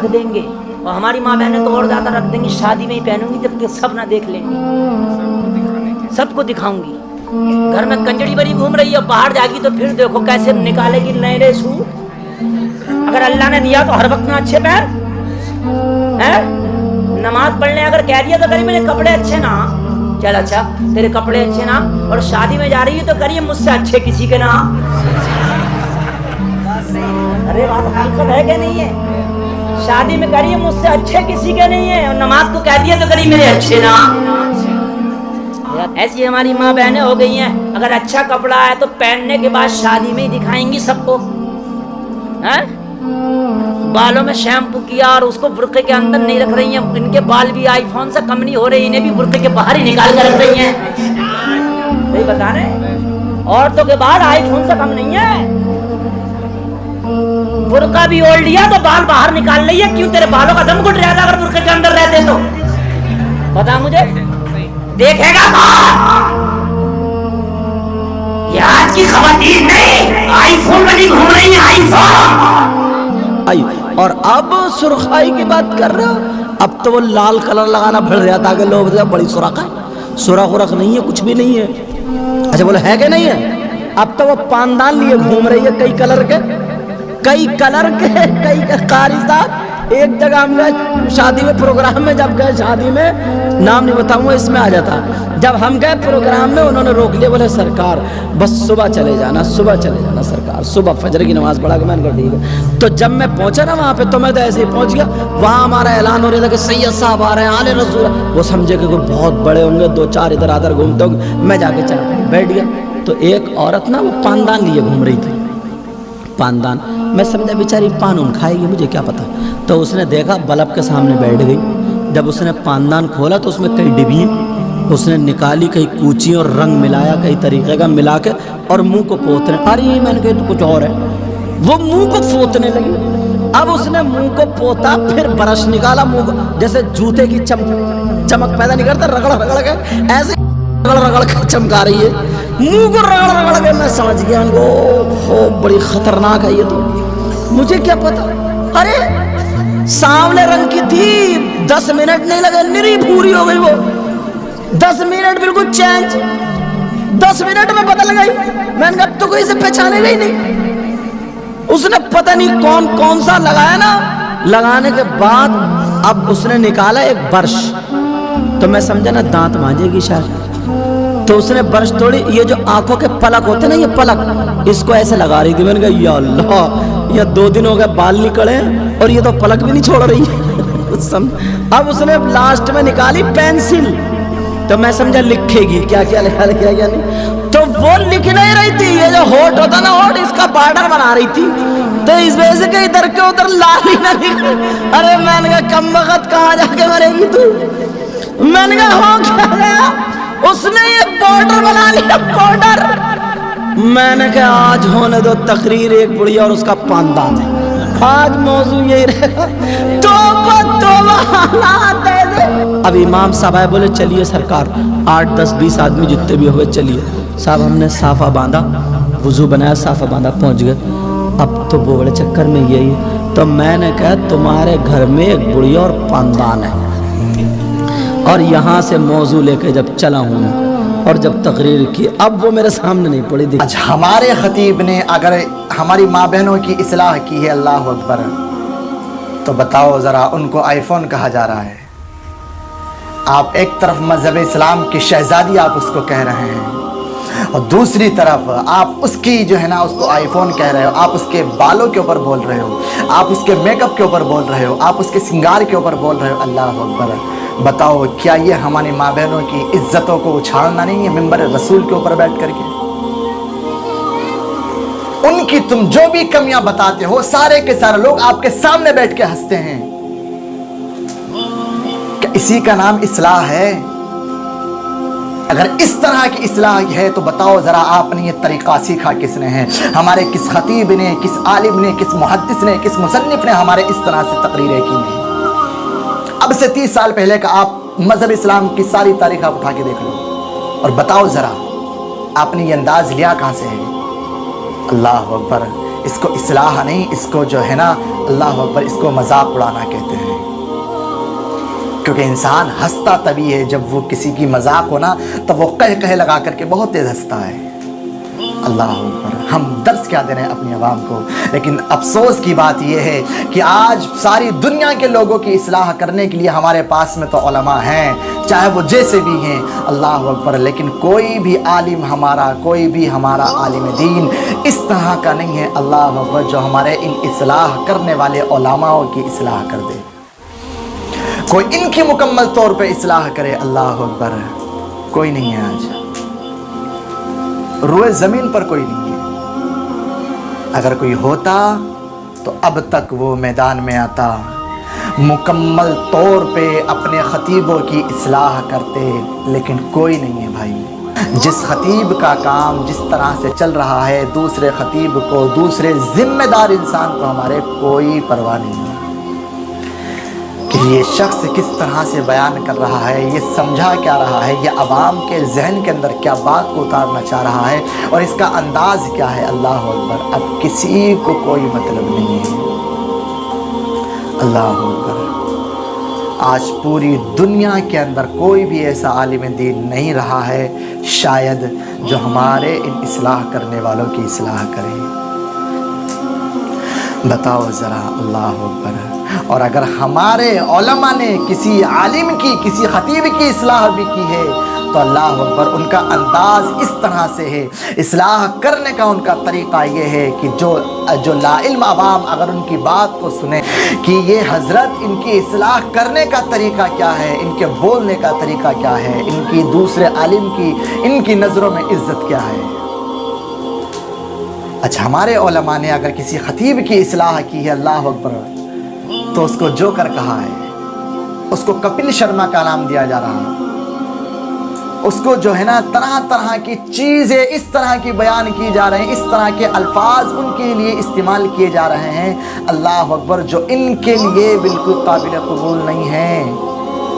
رکھ دیں گے، اور ہماری ماں بہنیں تو اور زیادہ رکھ دیں گی، شادی میں ہی پہنوں گی جب کہ سب نہ دیکھ لیں گے، سب کو دکھاؤں گی۔ گھر میں کنجڑی بری گھوم رہی ہے، باہر جائے گی تو پھر دیکھو کیسے نکالے گی نئے نئے سوٹ۔ اگر اللہ نے دیا تو ہر وقت نہ اچھے پہن ہے، نماز پڑھنے اگر کہہ دیا تو کری میرے کپڑے اچھے نہ، چل اچھا تیرے کپڑے اچھے نہ، اور شادی میں جا رہی ہے تو کریے مجھ سے اچھے کسی کے نہ۔ ارے بات حقیقت ہے کہ نہیں ہے؟ شادی میں کریے مجھ سے اچھے کسی کے نہیں ہے، اور نماز کو کہہ دیا تو کریے میرے اچھے نہ۔ ایسی ہماری ماں بہنیں ہو گئی ہیں، اگر اچھا کپڑا ہے تو پہننے کے بعد شادی میں ہی دکھائیں گی سب کو۔ بالوں میں شیمپو کیا اور اس کو برقعے کے اندر نہیں رکھ رہی ہیں، ان کے بال بھی آئی فون سے کم نہیں ہو رہے، انہیں بھی برقعے کے باہر ہی نکال کر رکھ رہی ہیں۔ صحیح بتا رہے، عورتوں کے بال آئی فون سے کم نہیں ہے، برقعہ بھی اوڑھ لیا تو بال باہر نکال رہی ہے۔ کیوں؟ تیرے بالوں کا دم گھٹ رہا تھا اگر برقعے کے اندر رہتے تو، بتا مجھے، دیکھے گا کون؟ یہ آج کی خواتین نہیں، آئی فون والی گھوم رہی ہیں، آئی فون۔ اور اب سرخائی کی بات کر رہے ہو، اب تو وہ لال کلر لگانا بڑھ رہا تھا کہ لوگ بڑی سرخ ہے، سرخ ورخ نہیں ہے، کچھ بھی نہیں ہے۔ اچھا بولے ہے کہ نہیں ہے؟ اب تو وہ پاندان لیے گھوم رہی ہے، کئی کلر کے، کئی قاری صاحب۔ ایک جگہ ہم گئے شادی میں، پروگرام میں جب گئے شادی میں، نام نہیں بتاؤں اس میں آ جاتا، جب ہم گئے پروگرام میں انہوں نے روک لیا، بولے سرکار بس صبح چلے جانا، صبح چلے جانا سرکار، صبح فجر کی نماز پڑھا کے میں نے کہا ٹھیک ہے۔ تو جب میں پہنچا نا وہاں پہ تو میں تو ایسے ہی پہنچ گیا، وہاں ہمارا اعلان ہو رہا تھا کہ سید صاحب آ رہے ہیں، آل رسول، وہ سمجھے کہ کوئی بہت بڑے ہوں گے، دو چار ادھر ادھر گھومتے ہوں گے۔ میں جا کے چار پہ بیٹھ گیا تو ایک عورت نا وہ پاندان لیے گھوم رہی تھی، پاندان، میں سمجھا بیچاری پان ان کھائے گی، مجھے کیا پتا۔ تو اس نے دیکھا بلب کے سامنے بیٹھ گئی، جب اس نے پاندان کھولا تو اس میں کئی ڈبیاں اس نے نکالی، کئی کوچی اور رنگ ملایا کئی طریقے کا ملا کے، اور منہ کو پوتنے، ارے میں نے کہا تو کچھ اور ہے، وہ منہ کو پوتنے لگی۔ اب اس نے منہ کو پوتا، پھر برش نکالا منہ کو، جیسے جوتے کی چمک پیدا نہیں کرتا، رگڑ رگڑ کے ایسے رگڑ کے چمکا رہی ہے، منہ کو رگڑ رگڑ کے۔ میں سمجھ گیا ان کو بڑی خطرناک ہے یہ تو، مجھے کیا پتا۔ ارے سانولے رنگ کی تھی، 10 منٹ نہیں لگے نری پوری ہو گئی، وہ 10 منٹ بالکل چینج، 10 منٹ میں بدل گئی۔ میں نے کہا اب تو کوئی اسے پہچانے گا ہی نہیں۔ اس نے پتہ نہیں کون سا لگایا نا، لگانے کے بعد اب اس نے نکالا ایک برش، تو میں سمجھا نا دانت مانجے گی شاید، تو اس نے برش توڑی، یہ جو آنکھوں کے پلک ہوتے نا، یہ پلک اس کو ایسے لگا رہی تھی۔ میں نے کہا یا اللہ، یہ 2 دن ہو گئے بال نکلے اور یہ تو پلک بھی نہیں چھوڑ رہی۔ اب اس نے لاسٹ میں نکالی پینسل، تو میں سمجھا لکھے گی، کیا کیا لکھا کیا نہیں، تو وہ لکھ نہیں رہی تھی، یہ جو ہونٹ ہوتا نا ہونٹ، اس کا بارڈر بنا رہی تھی، تو اس وجہ سے کہ ادھر کے ادھر لال ہی نہ نکلے۔ ارے میں نے کہا کم وقت کہاں جا کے مرے گی تو۔ میں نے کہا ہو کیا گیا، اس نے یہ پاؤڈر بنا لیا، پاؤڈر۔ میں نے کہا آج ہونے دو تقریر ایک بڑھیا اور اس کا پاندان، آج موضوع یہی رہے گا، توبہ توبہ حالات ایسے۔ اب امام صاحب آئے، بولے چلیے سرکار، 8 10 20 آدمی جتنے بھی ہوئے چلیے۔ صاحب ہم نے صافہ باندھا، وضو بنایا، صافہ باندھا، پہنچ گئے۔ اب تو بوڑے چکر میں یہی ہے، تو میں نے کہا تمہارے گھر میں ایک بڑھیا اور پاندان ہے، اور یہاں سے موضوع لے کے جب چلا ہوں میں، اور جب تقریر کی، اب وہ میرے سامنے نہیں پڑی تھی۔ آج ہمارے خطیب نے اگر ہماری ماں بہنوں کی اصلاح کی ہے، اللہ اکبر، تو بتاؤ ذرا ان کو آئی فون کہا جا رہا ہے۔ آپ ایک طرف مذہب اسلام کی شہزادی آپ اس کو کہہ رہے ہیں، اور دوسری طرف آپ اس کی جو ہے نا اس کو آئی فون کہہ رہے ہو، آپ اس کے بالوں کے اوپر بول رہے ہو، آپ اس کے میک اپ کے اوپر بول رہے ہو، آپ اس کے سنگار کے اوپر بول رہے ہو۔ اللہ اکبر، بتاؤ کیا یہ ہماری ماں بہنوں کی عزتوں کو اچھالنا نہیں ہے ممبر رسول کے اوپر بیٹھ کر کے؟ ان کی تم جو بھی کمیاں بتاتے ہو، سارے کے سارے لوگ آپ کے سامنے بیٹھ کے ہنستے ہیں۔ کیا اسی کا نام اصلاح ہے؟ اگر اس طرح کی اصلاح ہے تو بتاؤ ذرا آپ نے یہ طریقہ سیکھا کس نے ہے؟ ہمارے کس خطیب نے، کس عالم نے، کس محدث نے، کس مصنف نے ہمارے اس طرح سے تقریریں کی ہیں؟ اب سے 30 سال پہلے کا آپ مذہب اسلام کی ساری تاریخ آپ اٹھا کے دیکھ لو، اور بتاؤ ذرا آپ نے یہ انداز لیا کہاں سے ہے؟ اللہ اکبر، اس کو اصلاح نہیں، اس کو جو ہے نا اللہ اکبر اس کو مذاق اڑانا کہتے ہیں. کیونکہ انسان ہنستا تبھی ہے جب وہ کسی کی مذاق ہو نا تب وہ کہہ لگا کر کے بہت تیز ہنستا ہے. اللہ اکبر. ہم درس کیا دے رہے ہیں اپنی عوام کو. لیکن افسوس کی بات یہ ہے کہ آج ساری دنیا کے لوگوں کی اصلاح کرنے کے لیے ہمارے پاس میں تو علماء ہیں چاہے وہ جیسے بھی ہیں. اللہ اکبر. لیکن کوئی بھی عالم ہمارا عالم دین اس طرح کا نہیں ہے اللہ اکبر جو ہمارے ان اصلاح کرنے والے علماء کی اصلاح کر دے. کوئی ان کی مکمل طور پہ اصلاح کرے. اللہ اکبر. کوئی نہیں ہے آج روئے زمین پر کوئی نہیں ہے. اگر کوئی ہوتا تو اب تک وہ میدان میں آتا مکمل طور پہ اپنے خطیبوں کی اصلاح کرتے. لیکن کوئی نہیں ہے بھائی. جس خطیب کا کام جس طرح سے چل رہا ہے دوسرے خطیب کو دوسرے ذمہ دار انسان کو ہمارے کوئی پرواہ نہیں ہے کہ یہ شخص کس طرح سے بیان کر رہا ہے, یہ سمجھا کیا رہا ہے, یہ عوام کے ذہن کے اندر کیا بات کو اتارنا چاہ رہا ہے اور اس کا انداز کیا ہے. اللہ اکبر. اب کسی کو کوئی مطلب نہیں ہے. اللہ اکبر. آج پوری دنیا کے اندر کوئی بھی ایسا عالم دین نہیں رہا ہے شاید جو ہمارے ان اصلاح کرنے والوں کی اصلاح کرے. بتاؤ ذرا. اللہ اکبر. اور اگر ہمارے علماء نے کسی عالم کی کسی خطیب کی اصلاح بھی کی ہے تو اللہ اکبر ان کا انداز اس طرح سے ہے, اصلاح کرنے کا ان کا طریقہ یہ ہے کہ جو لا علم عوام اگر ان کی بات کو سنیں کہ یہ حضرت ان کی اصلاح کرنے کا طریقہ کیا ہے, ان کے بولنے کا طریقہ کیا ہے, ان کی دوسرے عالم کی ان کی نظروں میں عزت کیا ہے. اچھا ہمارے علماء نے اگر کسی خطیب کی اصلاح کی ہے اللہ اکبر تو اس کو جوکر کہا ہے, اس کو کپل شرما کا نام دیا جا رہا ہے, اس کو جو ہے نا طرح طرح کی چیزیں اس طرح کی بیان کی جا رہے ہیں, اس طرح کے الفاظ ان کے لیے استعمال کیے جا رہے ہیں اللہ اکبر جو ان کے لیے بالکل قابل قبول نہیں ہیں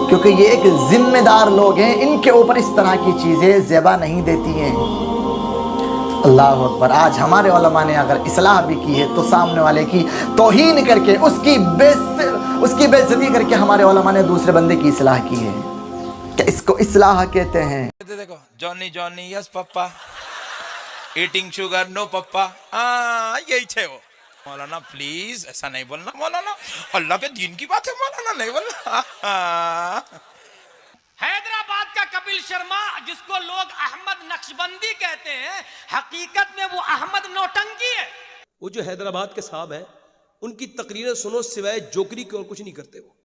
کیونکہ یہ ایک ذمہ دار لوگ ہیں, ان کے اوپر اس طرح کی چیزیں زیبا نہیں دیتی ہیں. اللہ اکبر. آج ہمارے علماء نے اگر اصلاح بھی کی ہے تو سامنے والے کی توہین کر کے اس کی بےعزتی کر کے ہمارے علماء نے دوسرے بندے کی اصلاح کی ہے. کیا اس کو اصلاح کہتے ہیں؟ دیکھو جونی جونی یس پپا ایٹنگ شوگر نو پپا. ہاں یہی تھے وہ. مولانا پلیز ایسا نہیں بولنا مولانا, اللہ کے دین کی بات ہے مولانا, نہیں بولنا. حیدرآباد کا کپل شرما جس کو لوگ احمد نقشبندی کہتے ہیں حقیقت میں وہ احمد نوٹنکی ہے. وہ جو حیدرآباد کے صاحب ہیں ان کی تقریریں سنو سوائے جوکری کے اور کچھ نہیں کرتے. وہ